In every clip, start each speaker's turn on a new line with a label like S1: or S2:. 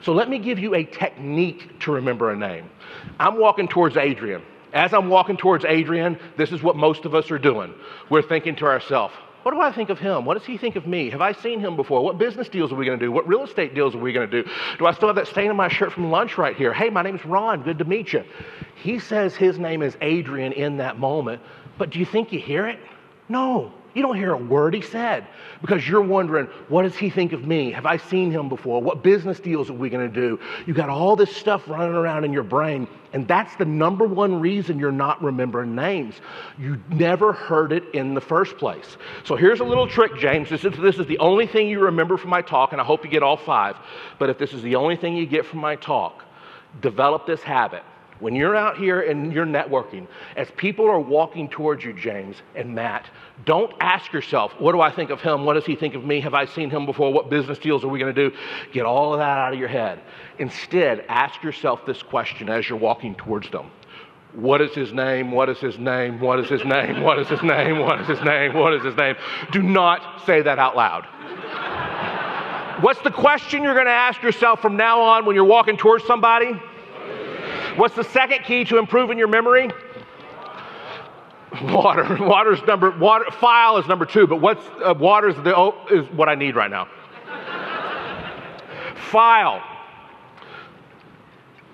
S1: So let me give you a technique to remember a name. I'm walking towards Adrian. As I'm walking towards Adrian, this is what most of us are doing. We're thinking to ourselves, what do I think of him? What does he think of me? Have I seen him before? What business deals are we going to do? What real estate deals are we going to do? Do I still have that stain on my shirt from lunch right here? Hey, my name's Ron. Good to meet you. He says his name is Adrian in that moment, but do you think you hear it? No, you don't hear a word he said because you're wondering, what does he think of me? Have I seen him before? What business deals are we going to do? You got all this stuff running around in your brain, and that's the number one reason you're not remembering names. You never heard it in the first place. So here's a little trick, James. This is the only thing you remember from my talk, and I hope you get all 5. But if this is the only thing you get from my talk, develop this habit. When you're out here and you're networking, as people are walking towards you, James and Matt, don't ask yourself, what do I think of him? What does he think of me? Have I seen him before? What business deals are we going to do? Get all of that out of your head. Instead, ask yourself this question as you're walking towards them. What is his name? What is his name? What is his name? What is his name? What is his name? What is his name? Do not say that out loud. What's the question you're going to ask yourself from now on when you're walking towards somebody? What's the second key to improving your memory? Water. File is number 2, but water is what I need right now. File.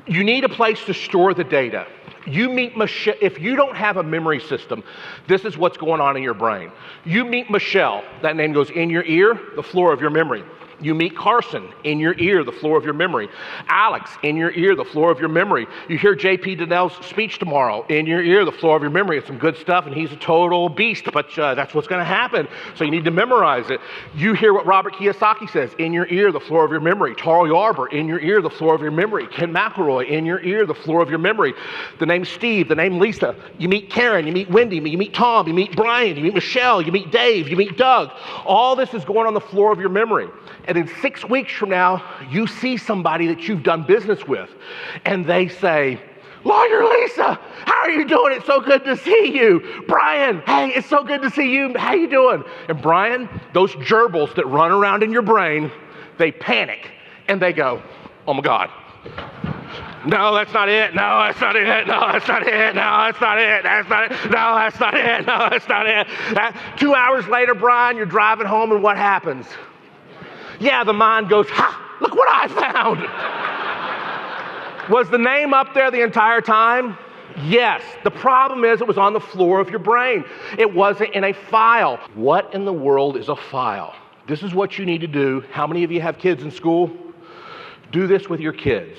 S1: You need a place to store the data. You meet Michelle. If you don't have a memory system, this is what's going on in your brain. You meet Michelle. That name goes in your ear, the floor of your memory. You meet Carson, in your ear, the floor of your memory. Alex, in your ear, the floor of your memory. You hear J.P. Donnell's speech tomorrow, in your ear, the floor of your memory. It's some good stuff, and he's a total beast, but that's what's going to happen, so you need to memorize it. You hear what Robert Kiyosaki says, in your ear, the floor of your memory. Tarl Yarber, in your ear, the floor of your memory. Ken McElroy, in your ear, the floor of your memory. The name Steve, the name Lisa. You meet Karen, you meet Wendy, you meet Tom, you meet Brian, you meet Michelle, you meet Dave, you meet Doug. All this is going on the floor of your memory. And in 6 weeks from now, you see somebody that you've done business with, and they say, Lawyer Lisa, how are you doing? It's so good to see you. Brian, hey, it's so good to see you. How you doing? And Brian, those gerbils that run around in your brain, they panic, and they go, oh my God. No, that's not it. No, that's not it. No, that's not it. No, that's not it. That's not it. No, that's not it. No, that's not it. 2 hours later, Brian, you're driving home, and what happens? Yeah, the mind goes, ha, look what I found. Was the name up there the entire time? Yes. The problem is it was on the floor of your brain. It wasn't in a file. What in the world is a file? This is what you need to do. How many of you have kids in school? Do this with your kids.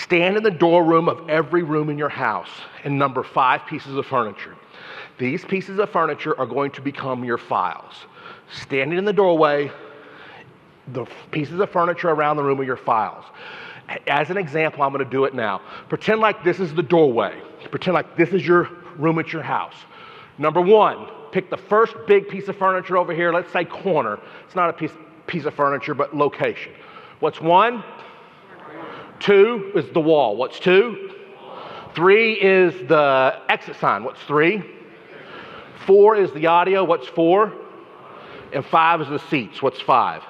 S1: Stand in the doorroom of every room in your house and number 5 pieces of furniture. These pieces of furniture are going to become your files. Standing in the doorway, the pieces of furniture around the room are your files. As an example, I'm going to do it now. Pretend like this is the doorway. Pretend like this is your room at your house. Number 1, pick the first big piece of furniture over here. Let's say corner. It's not a piece of furniture, but location. What's 1? 2 is the wall. What's 2? 3 is the exit sign. What's 3? 4 is the audio. What's 4? And 5 is the seats. What's 5?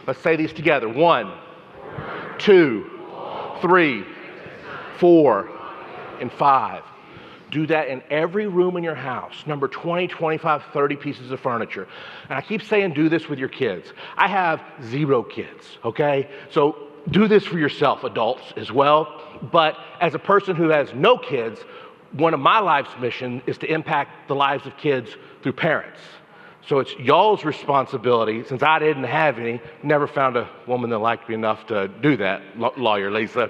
S1: Let's say these together. 1, 2, 3, 4, and 5. Do that in every room in your house. Number 20, 25, 30 pieces of furniture. And I keep saying do this with your kids. I have 0 kids, okay? So do this for yourself, adults, as well. But as a person who has no kids, one of my life's mission is to impact the lives of kids through parents. So it's y'all's responsibility, since I didn't have any, never found a woman that liked me enough to do that, Lawyer Lisa.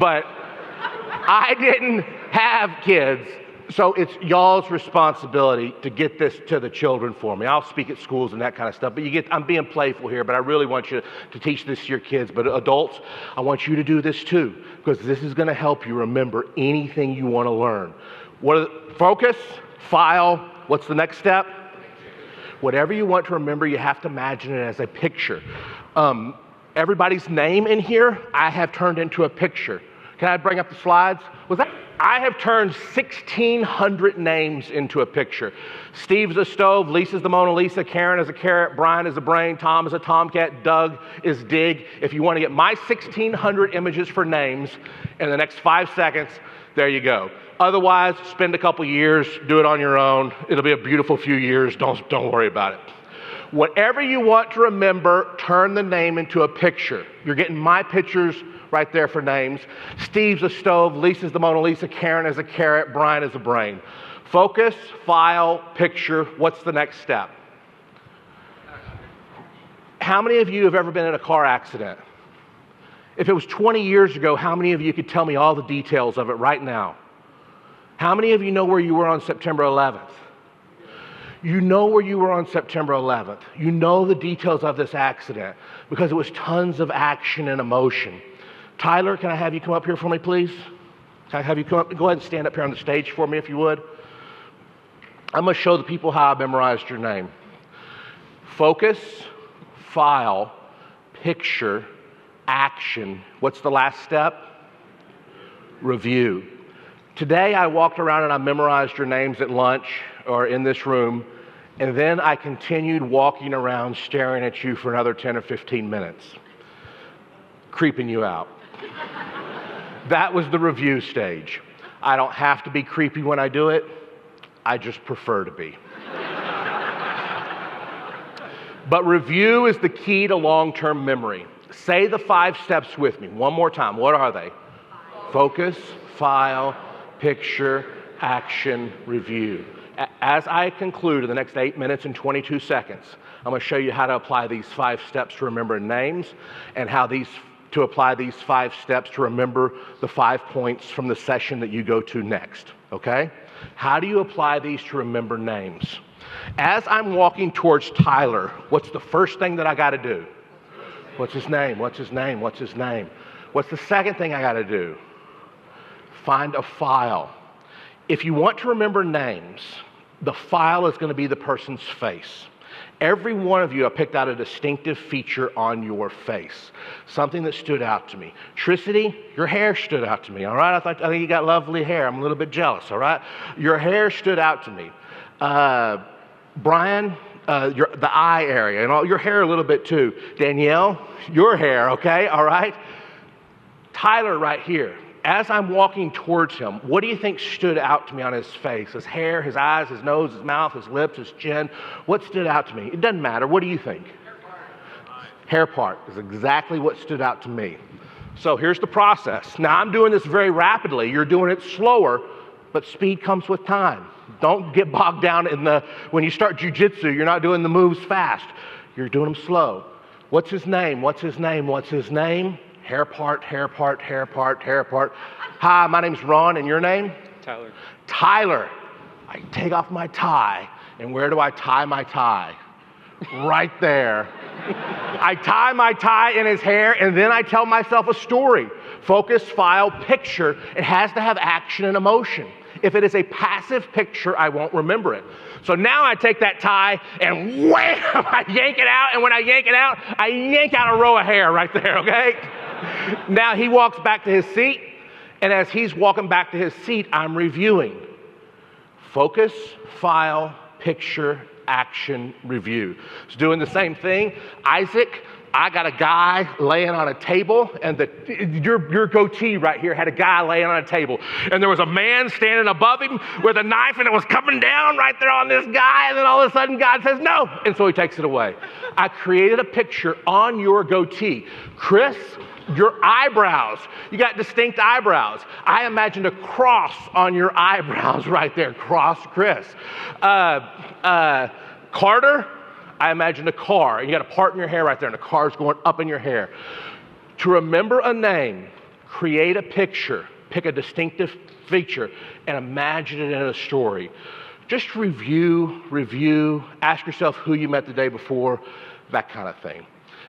S1: But I didn't have kids, so it's y'all's responsibility to get this to the children for me. I'll speak at schools and that kind of stuff, but I'm being playful here, but I really want you to teach this to your kids. But adults, I want you to do this too, because this is going to help you remember anything you want to learn. Focus, file. What's the next step? Whatever you want to remember, you have to imagine it as a picture. Everybody's name in here, I have turned into a picture. Can I bring up the slides? I have turned 1,600 names into a picture. Steve's a stove, Lisa's the Mona Lisa, Karen is a carrot, Brian is a brain, Tom is a tomcat, Doug is Dig. If you want to get my 1,600 images for names in the next 5 seconds, there you go. Otherwise, spend a couple years, do it on your own. It'll be a beautiful few years. Don't worry about it. Whatever you want to remember, turn the name into a picture. You're getting my pictures right there for names. Steve's a stove, Lisa's the Mona Lisa, Karen is a carrot, Brian is a brain. Focus, file, picture. What's the next step? How many of you have ever been in a car accident? If it was 20 years ago, how many of you could tell me all the details of it right now? How many of you know where you were on September 11th? You know where you were on September 11th. You know the details of this accident because it was tons of action and emotion. Tyler, can I have you come up here for me, please? Can I have you come up? Go ahead and stand up here on the stage for me if you would. I'm going to show the people how I memorized your name. Focus, file, picture, action. What's the last step? Review. Today I walked around and I memorized your names at lunch or in this room, and then I continued walking around staring at you for another 10 or 15 minutes, creeping you out. That was the review stage. I don't have to be creepy when I do it. I just prefer to be. But review is the key to long-term memory. Say the 5 steps with me one more time. What are they? Focus, file, picture, action, review. As I conclude in the next 8 minutes and 22 seconds, I'm going to show you how to apply these 5 steps to remember names and how to apply these 5 steps to remember the 5 points from the session that you go to next, okay? How do you apply these to remember names? As I'm walking towards Tyler, what's the first thing that I got to do? What's his name? What's his name? What's his name? What's the second thing I got to do? Find a file. If you want to remember names, the file is going to be the person's face. Every one of you, I picked out a distinctive feature on your face, something that stood out to me. Tricity, your hair stood out to me, all right? I think you got lovely hair. I'm a little bit jealous, all right? Your hair stood out to me. Brian, the eye area, and all your hair a little bit too. Danielle, your hair, okay, all right? Tyler right here. As I'm walking towards him, what do you think stood out to me on his face? His hair, his eyes, his nose, his mouth, his lips, his chin. What stood out to me? It doesn't matter. What do you think? Hair part is exactly what stood out to me. So here's the process. Now I'm doing this very rapidly. You're doing it slower, but speed comes with time. Don't get bogged down when you start jujitsu, you're not doing the moves fast. You're doing them slow. What's his name? What's his name? What's his name? Hair part, hair part, hair part, hair part. Hi, my name's Ron, and your name?
S2: Tyler.
S1: Tyler. I take off my tie, and where do I tie my tie? Right there. I tie my tie in his hair, and then I tell myself a story. Focus, file, picture. It has to have action and emotion. If it is a passive picture, I won't remember it. So now I take that tie and wham, I yank it out, and when I yank it out, I yank out a row of hair right there, okay? Now he walks back to his seat, and as he's walking back to his seat, I'm reviewing. Focus, file, picture, action, review. It's doing the same thing. Isaac, I got a guy laying on a table, and your goatee right here had a guy laying on a table. And there was a man standing above him with a knife, and it was coming down right there on this guy, and then all of a sudden God says, no, and so he takes it away. I created a picture on your goatee. Chris, your eyebrows, you got distinct eyebrows. I imagined a cross on your eyebrows right there, cross Chris. Carter, I imagined a car, and you got a part in your hair right there, and the car's going up in your hair. To remember a name, create a picture, pick a distinctive feature, and imagine it in a story. Just review, ask yourself who you met the day before, that kind of thing.